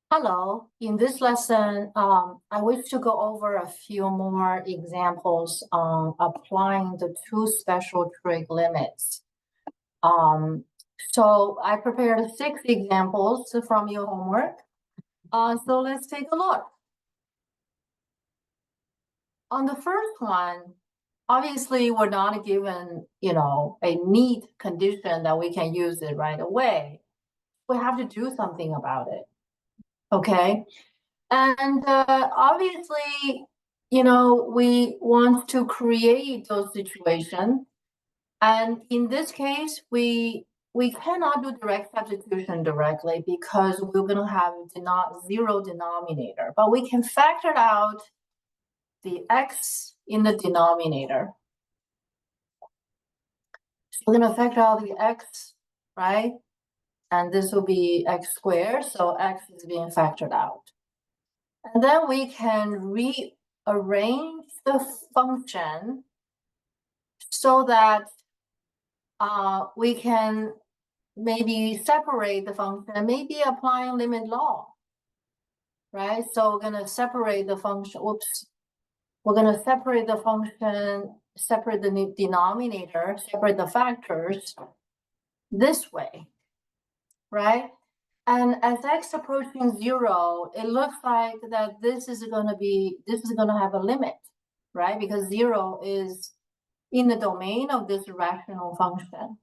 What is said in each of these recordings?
Hello, in this lesson, I wish to go over a few more examples on applying the two special trig limits. So I prepared 6 examples from your homework. So let's take a look. On the first one, obviously we're not given, a neat condition that we can use it right away. We have to do something about it, okay? And obviously, we want to create those situations. And in this case, we cannot do direct substitution directly because we're going to have zero denominator. But we can factor out the x in the denominator. So we're going to factor out the x, right? And this will be x squared. So x is being factored out. And then we can rearrange the function so that we can maybe separate the function, maybe applying limit law, right? So we're going to separate the function. We're going to separate the function, separate the denominator, separate the factors this way, right? And as x approaching 0, it looks like that this is going to have a limit, right? Because 0 is in the domain of this rational function.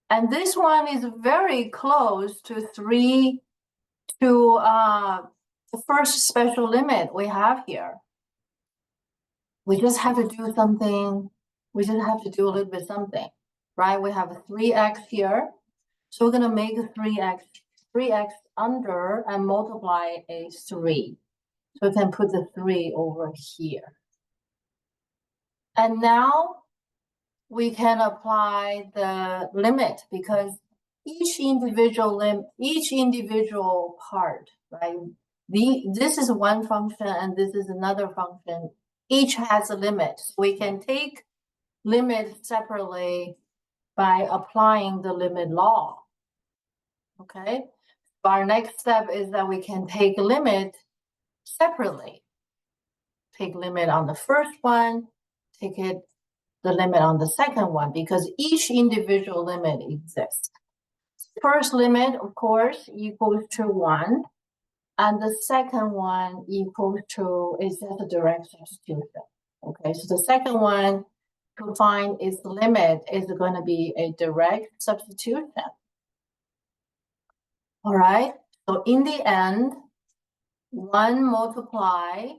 And this one is very close to the first special limit we have here. We just have to do something. We just have to do a little bit something, right? We have a 3x here. So we're going to make a 3x under and multiply a 3. So we can put the 3 over here. And now we can apply the limit because each individual part, right? This is one function and this is another function. Each has a limit. So we can take limit separately by applying the limit law. Okay. Our next step is that we can take limit separately. Take limit on the first one, take the limit on the second one, because each individual limit exists. First limit, of course, equals to 1, and the second one equals to, is just a direct substitution. Okay, so the second one to find its limit is going to be a direct substitution. All right, so in the end, 1 multiply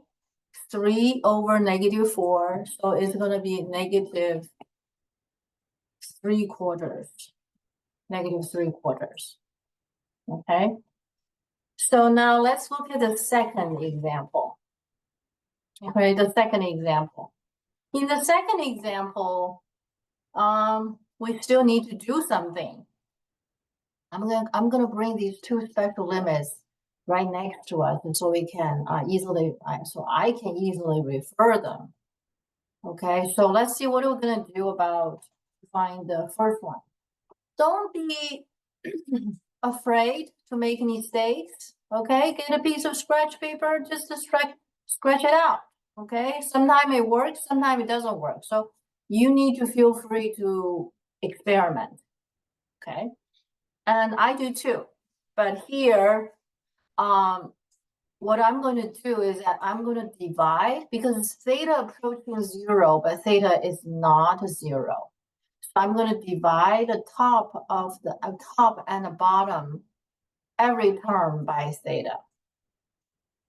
3 over -4, so it's going to be -3/4. -3/4. Okay. So now let's look at the second example. Okay, the second example. In the second example, we still need to do something. I'm gonna bring these two special limits right next to us, and so we can I can easily refer them. Okay, so let's see what we're gonna do about find the first one. Don't be afraid to make mistakes. Okay, get a piece of scratch paper just to scratch it out. Okay, sometimes it works, sometimes it doesn't work. So you need to feel free to experiment. Okay, and I do too. But here, what I'm going to do is that I'm going to divide because theta approaching 0, but theta is not 0. So I'm going to divide the top and the bottom every term by theta.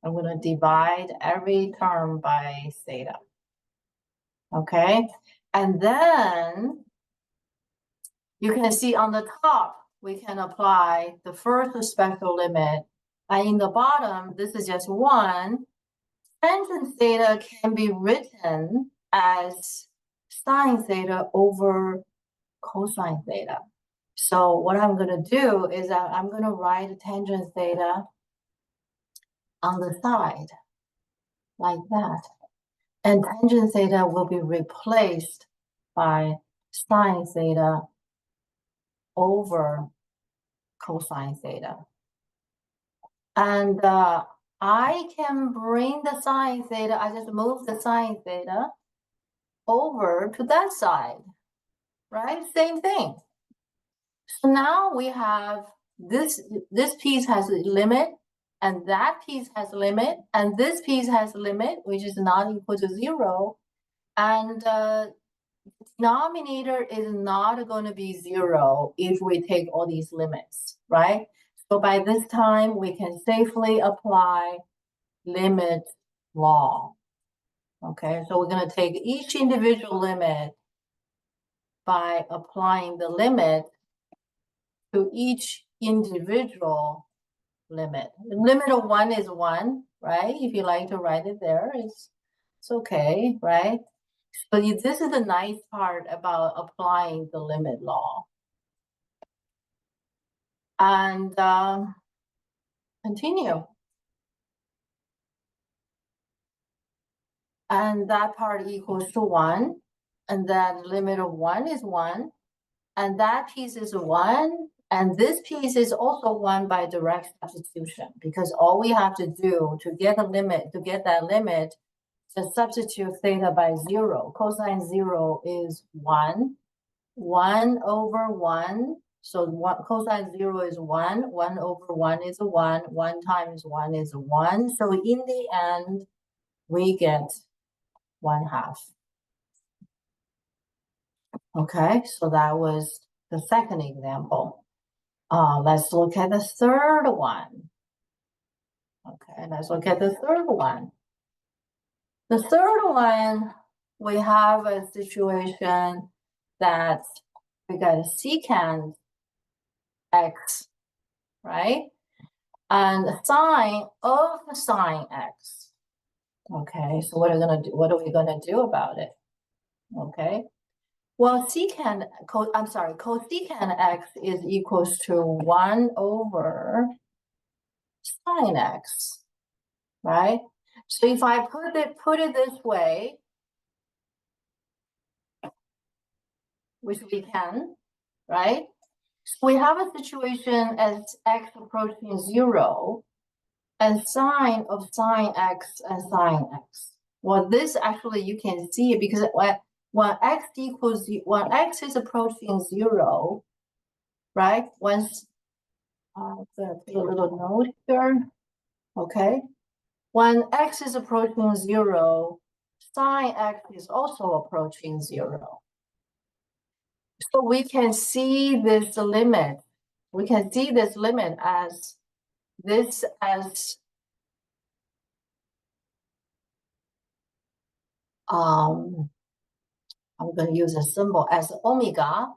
I'm going to divide every term by theta. Okay, and then you can see on the top we can apply the first special limit, and in the bottom this is just 1. Tangent theta can be written as sine theta over cosine theta. So what I'm going to do is that I'm going to write tangent theta on the side like that. And tangent theta will be replaced by sine theta over cosine theta. And I can bring the sine theta, I just move the sine theta over to that side, right? Same thing. So now we have this piece has a limit, and that piece has a limit, and this piece has a limit, which is not equal to 0. And denominator is not going to be 0 if we take all these limits, right? So by this time, we can safely apply limit law. Okay, so we're going to take each individual limit by applying the limit to each individual limit. The limit of 1 is 1, right? If you like to write it there, it's okay, right? But this is the nice part about applying the limit law. And continue. And that part equals to 1. And that limit of 1 is 1. And that piece is 1. And this piece is also 1 by direct substitution, because all we have to do to get a limit, to get that limit, to substitute theta by 0. Cosine 0 is 1. 1 over 1. So cosine 0 is 1. 1 over 1 is a 1. 1 times 1 is a 1. So in the end, we get 1/2. Okay, so that was the second example. Let's look at the third one. Okay, let's look at the third one. The third one, we have a situation that we got a secant x, right? And the sine of the sine x. Okay, so what are we gonna do about it? Okay. Well, cosecant x is equals to 1 over sine x, right? So if I put it this way, which we can, right? So we have a situation as x approaching 0, and sine of sine x and sine x. Well, this actually you can see it because when x is approaching 0, right? Once I'm gonna put a little note here. Okay. When x is approaching 0, sine x is also approaching 0. So we can see this limit. We can see this limit as I'm going to use a symbol as omega,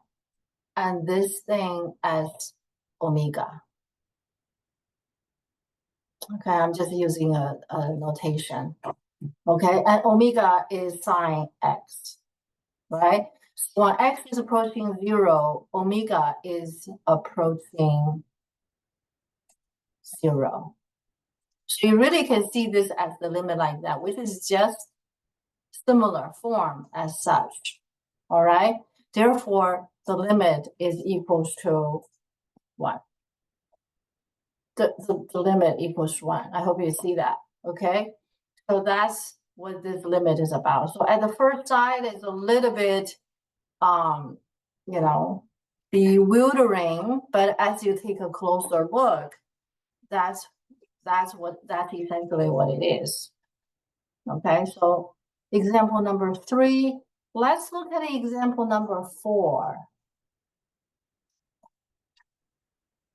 and this thing as omega. Okay, I'm just using a notation. Okay, and omega is sine x, right? So when x is approaching 0, omega is approaching 0. So you really can see this as the limit like that, which is just similar form as such. All right. Therefore, the limit is equals to what? The limit equals 1. I hope you see that. Okay. So that's what this limit is about. So at the first sight, it's a little bit, you know, bewildering, but as you take a closer look, that's essentially what it is. Okay, so example number 3. Let's look at example number 4.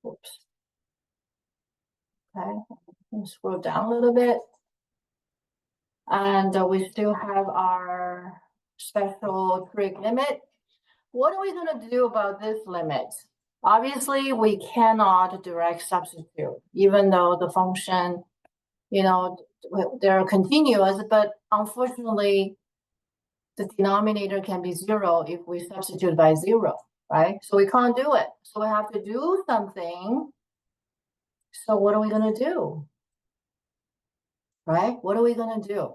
Oops. Okay, scroll down a little bit. And we still have our special trig limit. What are we going to do about this limit? Obviously, we cannot direct substitute, even though the function, you know, they're continuous, but unfortunately, the denominator can be 0 if we substitute by 0, right? So we can't do it. So we have to do something. So what are we going to do? Right? What are we going to do?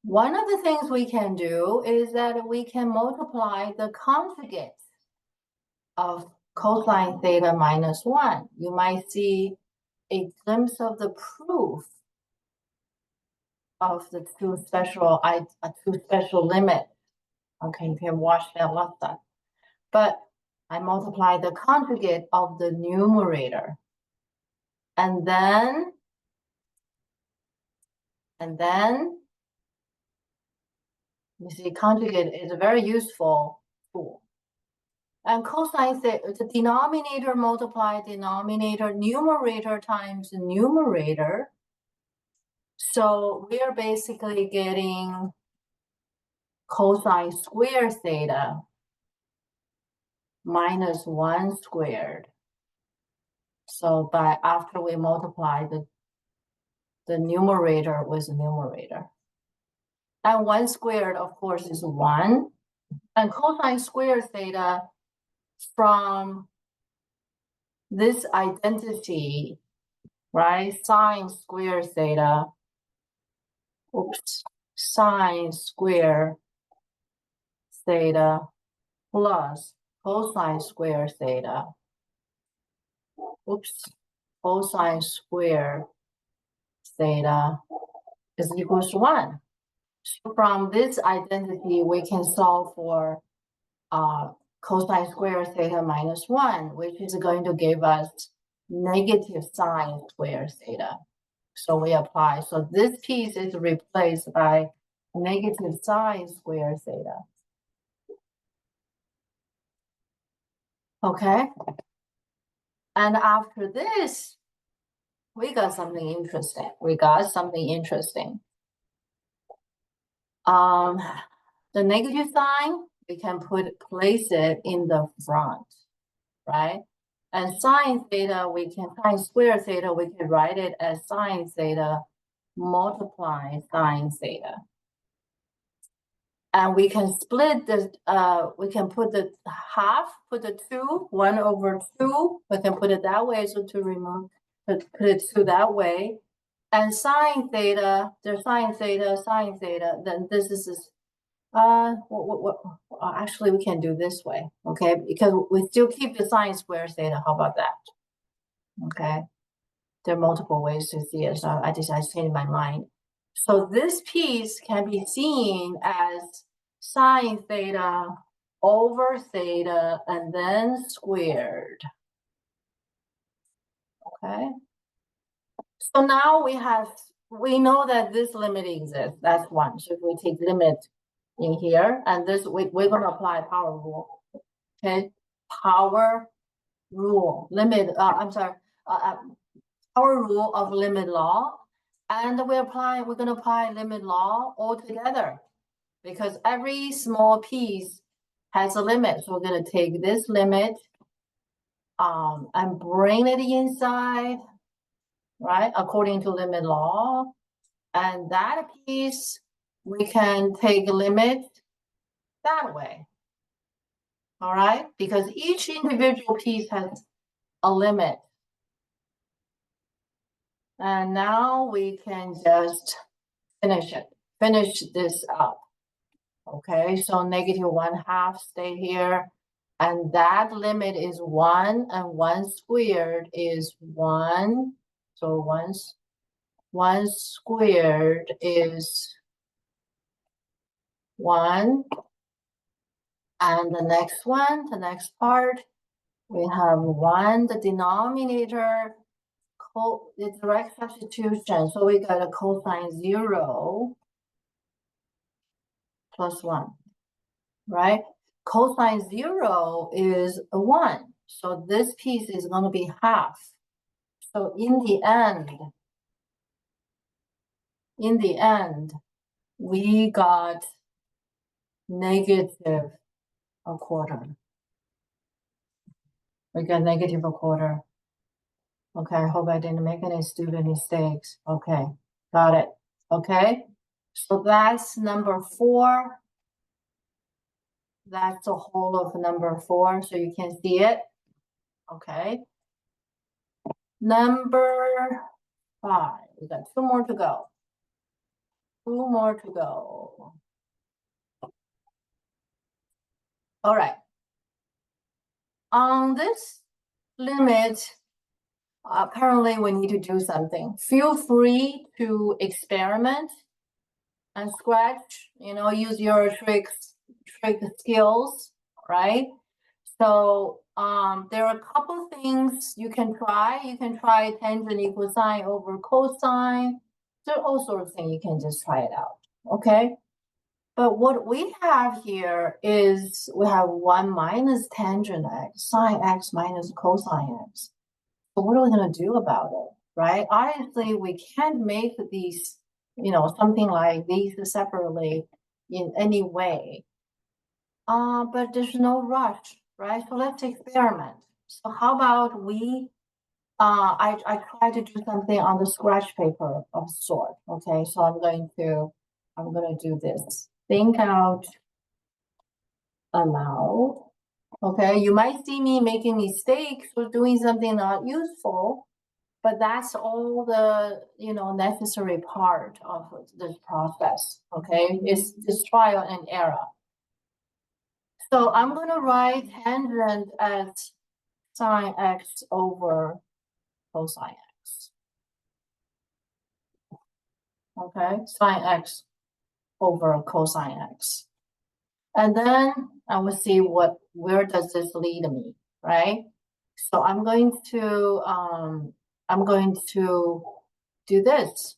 One of the things we can do is that we can multiply the conjugate of cosine theta minus 1. You might see a glimpse of the proof of the two special limit. Okay, you can watch that last time. But I multiply the conjugate of the numerator. And then you see conjugate is a very useful tool. And cosine theta, the denominator multiply denominator, numerator times numerator. So we are basically getting cosine squared theta minus 1 squared. So after we multiply the numerator with the numerator. And 1 squared, of course, is 1. And cosine squared theta from this identity, right? Sine squared theta, sine squared theta plus cosine squared theta, cosine squared theta is equals to 1. So from this identity, we can solve for cosine squared theta minus 1, which is going to give us negative sine squared theta. So we apply. So this piece is replaced by negative sine squared theta. Okay. And after this, we got something interesting. The negative sign, we can place it in the front, right? And sine theta, sine squared theta, we can write it as sine theta multiply sine theta. And we can split this, we can put the half, put the 2, 1 over 2. We can put it that way, so to remove, put it 2 that way. And sine theta, there's sine theta, then this is, actually we can do this way, okay? Because we still keep the sine squared theta, how about that? Okay, there are multiple ways to see it, so I changed my mind. So this piece can be seen as sine theta over theta and then squared. Okay. So now we know that this limit exists. That's 1. So if we take limit in here, and this we're going to apply power rule. Okay, power rule, power rule of limit law. And we're going to apply limit law all together because every small piece has a limit. So we're going to take this limit and bring it inside, right? According to limit law. And that piece, we can take a limit that way. All right? Because each individual piece has a limit. And now we can just finish this up. Okay, so negative 1/2 stay here. And that limit is 1, and 1 squared is 1. So 1 squared is 1. And the next one, the next part, we have 1, the denominator, the direct substitution. So we got a cosine 0 plus 1, right? Cosine 0 is a 1. So this piece is going to be half. So in the end, we got negative a quarter. We got negative a quarter. Okay, I hope I didn't make any stupid mistakes. Okay, got it. Okay, so that's number 4. That's the whole of number 4, so you can see it. Okay. Number 5. We got 2 more to go. 2 more to go. All right. On this limit, apparently we need to do something. Feel free to experiment and scratch, use your trig skills, right? So there are a couple things you can try. You can try tangent equals sine over cosine. There are all sorts of things you can just try it out, okay? But what we have here is we have 1 minus tangent x, sine x minus cosine x. So what are we going to do about it, right? Obviously, we can't make these, something like these separately in any way. But there's no rush, right? So let's experiment. So how about we, I try to do something on the scratch paper of sort, okay? So I'm going to do this. Think out aloud, okay? You might see me making mistakes or doing something not useful, but that's all the, necessary part of this process, okay? It's trial and error. So I'm going to write tangent as sine x over cosine x. Okay, sine x over cosine x. And then I will see where does this lead me, right? So I'm going to do this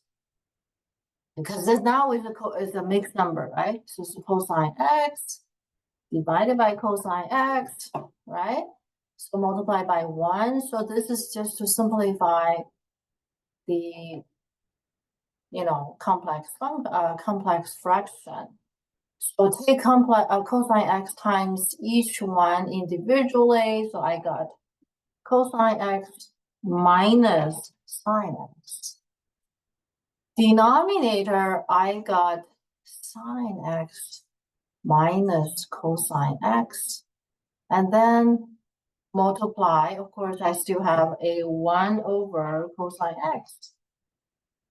because this now is a mixed number, right? So it's cosine x divided by cosine x, right? So multiply by 1. So this is just to simplify the, complex fraction. So take cosine x times each one individually. So I got cosine x minus sine x. Denominator, I got sine x minus cosine x. And then multiply, of course, I still have a 1 over cosine x.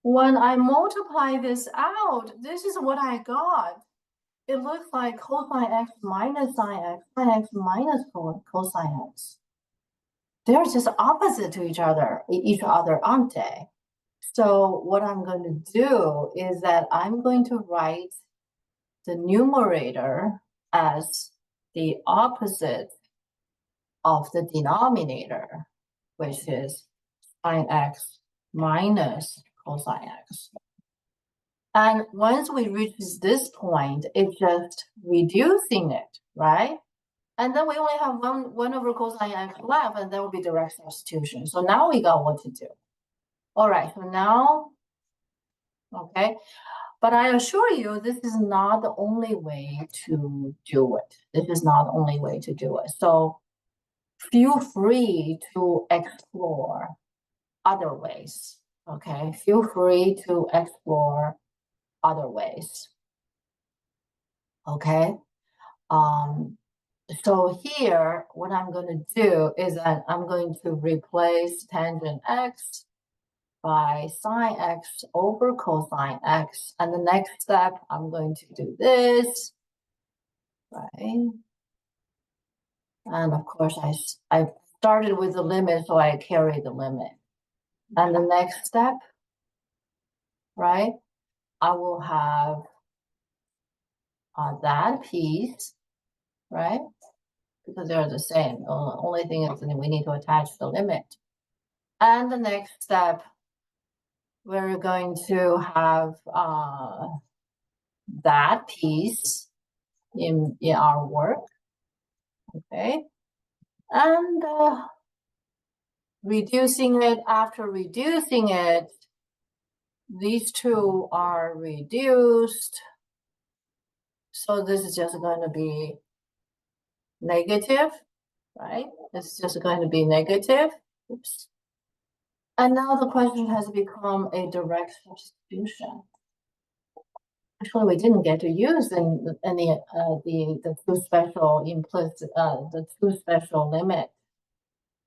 When I multiply this out, this is what I got. It looks like cosine x minus sine x minus cosine x. They're just opposite to each other, aren't they? So what I'm going to do is that I'm going to write the numerator as the opposite of the denominator, which is sine x minus cosine x. And once we reach this point, it's just reducing it, right? And then we only have 1 over cosine x left, and that will be direct substitution. So now we got what to do. All right, so now, okay. But I assure you, this is not the only way to do it. This is not the only way to do it. So feel free to explore other ways, okay? Feel free to explore other ways, okay? So here, what I'm going to do is that I'm going to replace tangent x by sine x over cosine x. And the next step, I'm going to do this, right? And of course, I started with the limit, so I carry the limit. And the next step, right, I will have that piece, right? Because they're the same. The only thing is that we need to attach the limit. And the next step, we're going to have that piece in our work, okay? And reducing it, after reducing it, these two are reduced. So this is just going to be negative, right? It's just going to be negative. Oops. And now the question has become a direct substitution. Actually, we didn't get to use any the two special implicit the two special limit.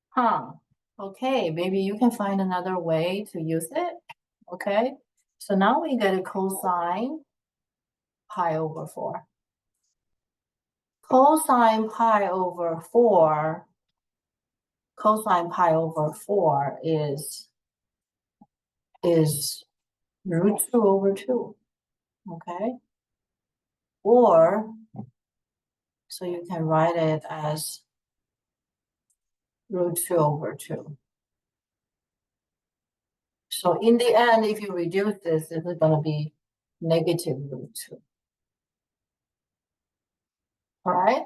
Huh. Okay, maybe you can find another way to use it. Okay. So now we get a cosine pi over 4. Cosine pi over 4 cosine pi over 4 is root 2 over 2, okay? Or, so you can write it as root 2 over 2. So in the end, if you reduce this, this is going to be negative root 2. All right?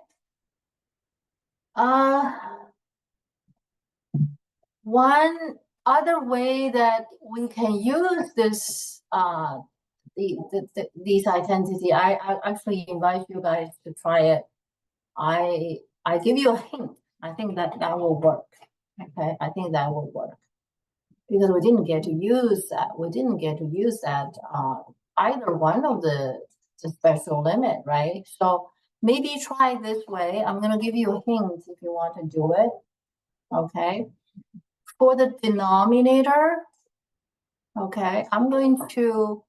One other way that we can use this these identity, I actually invite you guys to try it. I give you a hint. I think that will work. Okay, I think that will work because we didn't get to use that. We didn't get to use that either one of the special limit, right? So maybe try this way. I'm gonna give you a hint if you want to do it. Okay. For the denominator, okay, I'm going to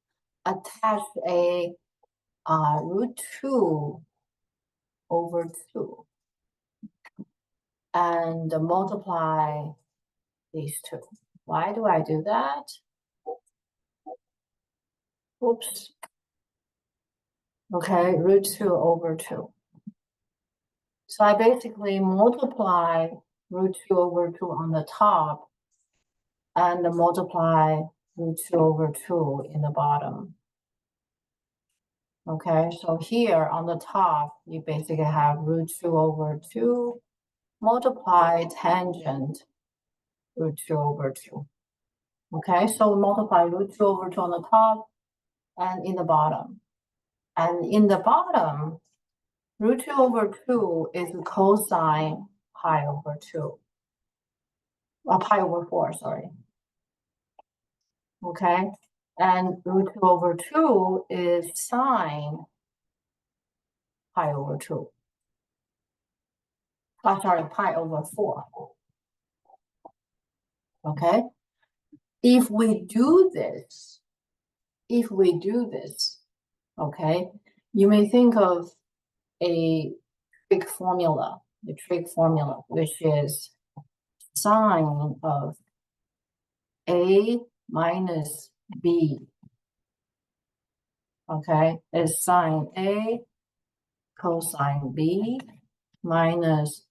attach a root 2 over 2 and multiply these two. Why do I do that? Oops. Okay, root 2 over 2. So I basically multiply root 2 over 2 on the top and multiply root 2 over 2 in the bottom. Okay, so here on the top, you basically have root 2 over 2 multiply tangent root 2 over 2. Okay, so we multiply root 2 over 2 on the top and in the bottom. And in the bottom, root 2 over 2 is cosine pi over 2. Pi over 4, sorry. Okay, and root 2 over 2 is sine pi over 2. Oh, sorry, pi over 4. Okay, if we do this, okay, you may think of a trig formula, the trig formula, which is sine of A minus B, okay, is sine A cosine B minus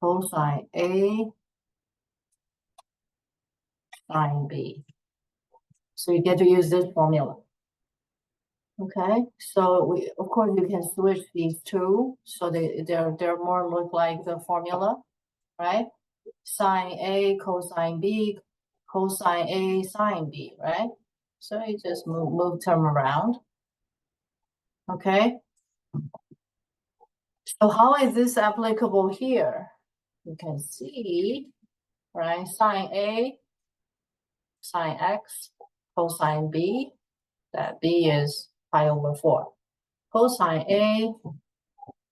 cosine A sine B. So you get to use this formula. Okay, so we, of course, you can switch these two, so they're more look like the formula, right? Sine A cosine B cosine A sine B, right? So you just move term around. Okay. So how is this applicable here? You can see, right? Sine A sine X cosine B, that B is pi over 4. Cosine A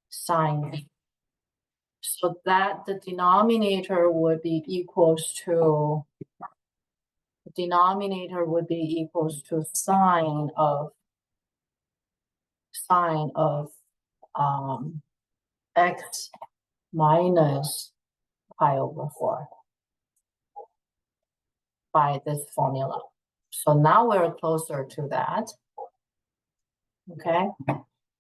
sine B. So that the denominator would be equals to sine of X minus pi over 4 by this formula. So now we're closer to that. Okay.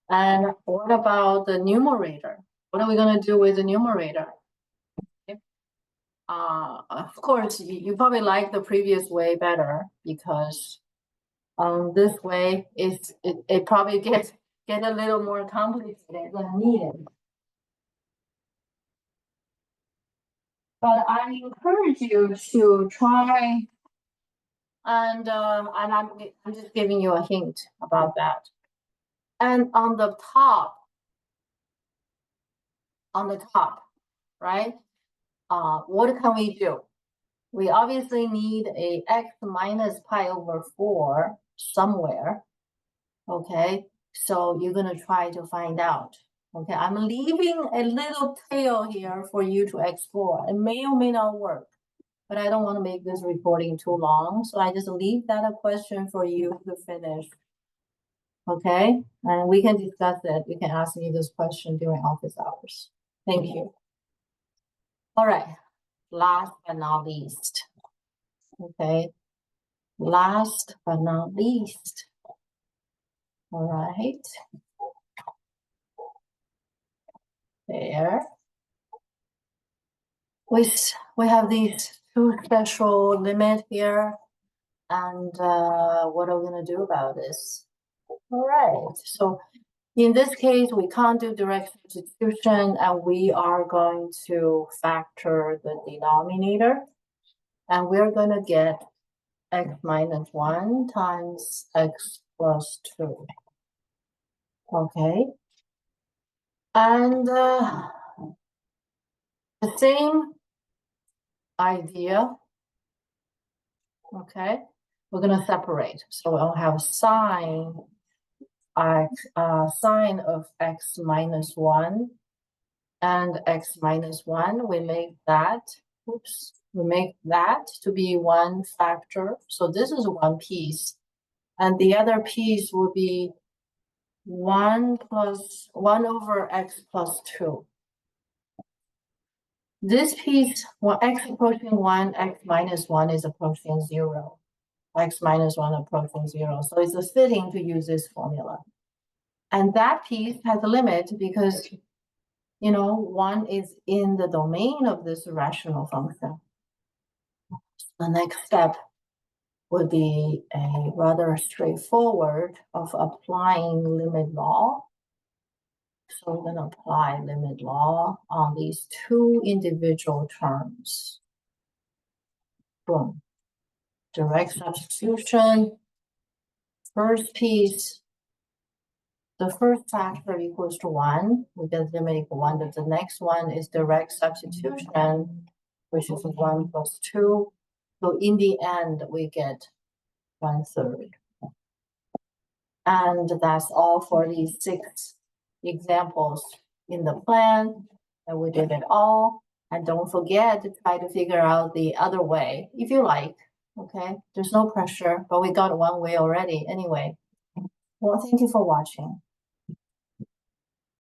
And what about the numerator? What are we going to do with the numerator? Okay. Of course, you probably like the previous way better because this way it probably gets a little more complicated than needed. But I encourage you to try, and I'm just giving you a hint about that. And on the top, right? What can we do? We obviously need a x minus pi over 4 somewhere. Okay, so you're gonna try to find out. Okay, I'm leaving a little tail here for you to explore. It may or may not work, but I don't want to make this recording too long, so I just leave that a question for you to finish. Okay, and we can discuss it. You can ask me this question during office hours. Thank you. All right. last but not least. Okay, last but not least. All right. There. We have these two special limit here. And what are we going to do about this? All right. So in this case, we can't do direct substitution, and we are going to factor the denominator. And we're going to get x minus 1 times x plus 2. Okay. And the same idea. Okay. We're going to separate. So we'll have sine of x minus 1 and x minus 1. We make that, we make that to be one factor. So this is one piece. And the other piece will be 1 over x plus 2. This piece, when x approaching 1, x minus 1 is approaching 0. X minus 1 approaching 0. So it's fitting to use this formula. And that piece has a limit because, you know, 1 is in the domain of this rational function. The next step would be a rather straightforward of applying limit law. So we're going to apply limit law on these two individual terms. Boom. Direct substitution. First piece, the first factor equals to 1. We get the limit equal 1. The next one is direct substitution, which is 1 plus 2. So in the end, we get 1/3. And that's all for these 6 examples in the plan. And we did it all. And don't forget to try to figure out the other way, if you like. Okay, there's no pressure, but we got one way already anyway. Well, thank you for watching.